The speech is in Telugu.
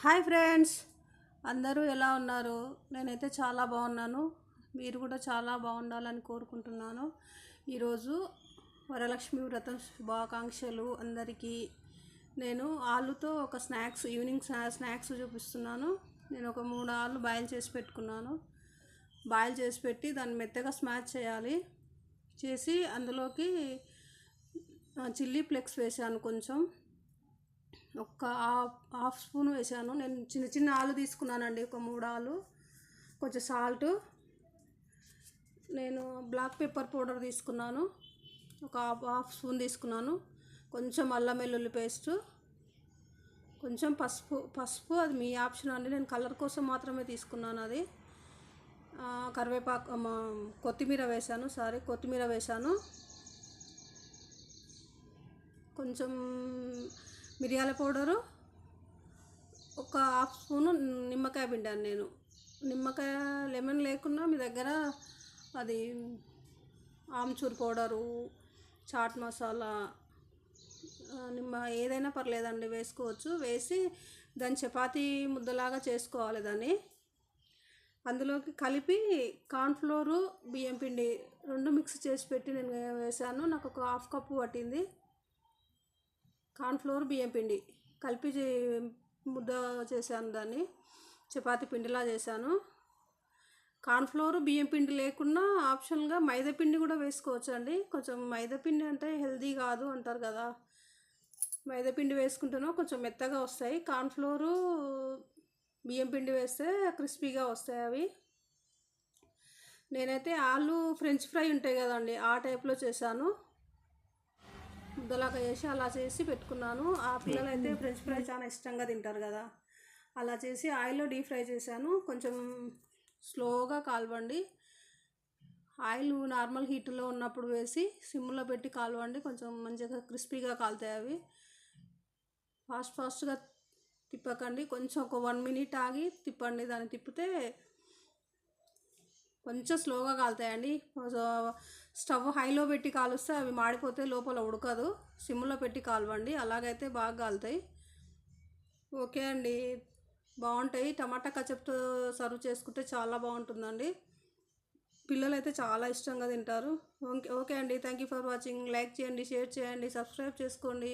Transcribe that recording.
హాయ్ ఫ్రెండ్స్, అందరూ ఎలా ఉన్నారు? నేనైతే చాలా బాగున్నాను. మీరు కూడా చాలా బాగుండాలని కోరుకుంటున్నాను. ఈరోజు వరలక్ష్మి వ్రతం శుభాకాంక్షలు అందరికీ. నేను ఆలుతో ఒక ఈవినింగ్ స్నాక్స్ చూపిస్తున్నాను. నేను ఒక 3 ఆలు బాయిల్ చేసి పెట్టుకున్నాను. బాయిల్ చేసి పెట్టి దాన్ని మెత్తగా స్మాష్ చేయాలి. చేసి అందులోకి చిల్లీ ఫ్లేక్స్ వేసాను, కొంచెం ఒక హాఫ్ స్పూన్ వేసాను. నేను చిన్న చిన్న ఆలు తీసుకున్నానండి, ఒక 3 ఆలు. కొంచెం సాల్ట్, నేను బ్లాక్ పెప్పర్ పౌడర్ తీసుకున్నాను, ఒక హాఫ్ స్పూన్ తీసుకున్నాను. కొంచెం అల్లం వెల్లుల్లి పేస్టు, కొంచెం పసుపు అది మీ ఆప్షన్ అండి. నేను కలర్ కోసం మాత్రమే తీసుకున్నాను అది. కరివేపాకు, కొత్తిమీర వేసాను. కొంచెం మిరియాల పౌడరు, ఒక హాఫ్ స్పూను నిమ్మకాయ పిండాను నేను. నిమ్మకాయ లెమన్ లేకున్నా మీ దగ్గర అది ఆమ్చూర్ పౌడరు, చాట్ మసాలా, ఏదైనా పర్లేదండి, వేసుకోవచ్చు. వేసి దాన్ని చపాతీ ముద్దలాగా చేసుకోవాలి. దాన్ని అందులోకి కలిపి కార్న్ఫ్లోరు, బియ్యం పిండి 2 మిక్స్ చేసి పెట్టి నేను వేసాను. నాకు ఒక హాఫ్ కప్పు పట్టింది. కార్న్ఫ్లోర్, బియ్యం పిండి కలిపి ముద్ద చేశాను. దాన్ని చపాతీ పిండిలా చేశాను. కార్న్ఫ్లోర్, బియ్యం పిండి లేకుండా ఆప్షన్గా మైదా పిండి కూడా వేసుకోవచ్చు అండి. కొంచెం మైదా పిండి అంటే హెల్దీ కాదు అంటారు కదా, మైదా పిండి వేసుకుంటేనో కొంచెం మెత్తగా వస్తాయి. కార్న్ఫ్లోరు, బియ్యం పిండి వేస్తే క్రిస్పీగా వస్తాయి అవి. నేనైతే ఆలు ఫ్రెంచ్ ఫ్రై ఉంటాయి కదండి, ఆ టైప్లో చేశాను. ముద్దలాగా చేసి అలా చేసి పెట్టుకున్నాను. ఆ పిల్లలు అయితే ఫ్రెంచ్ ఫ్రై చాలా ఇష్టంగా తింటారు కదా, అలా చేసి ఆయిల్లో డీప్ ఫ్రై చేశాను. కొంచెం స్లోగా కాలవండి. ఆయిల్ నార్మల్ హీట్లో ఉన్నప్పుడు వేసి సిమ్లో పెట్టి కాలవండి. కొంచెం మంచిగా క్రిస్పీగా కాలుతాయి అవి. ఫాస్ట్గా తిప్పకండి. కొంచెం ఒక 1 మినిట్ ఆగి తిప్పండి. దాన్ని తిప్పితే కొంచెం స్లోగా కాలుతాయండి. స్టవ్ హైలో పెట్టి కాలుస్తే అవి మాడిపోతే లోపల ఉడకదు. సిమ్లో పెట్టి కాలవండి, అలాగైతే బాగా కాలుతాయి. ఓకే అండి, బాగుంటాయి. టమాటా కచప్తో సర్వ్ చేసుకుంటే చాలా బాగుంటుందండి. పిల్లలు అయితే చాలా ఇష్టంగా తింటారు. ఓకే అండి, thank you for watching. Like చేయండి, షేర్ చేయండి, సబ్స్క్రైబ్ చేసుకోండి.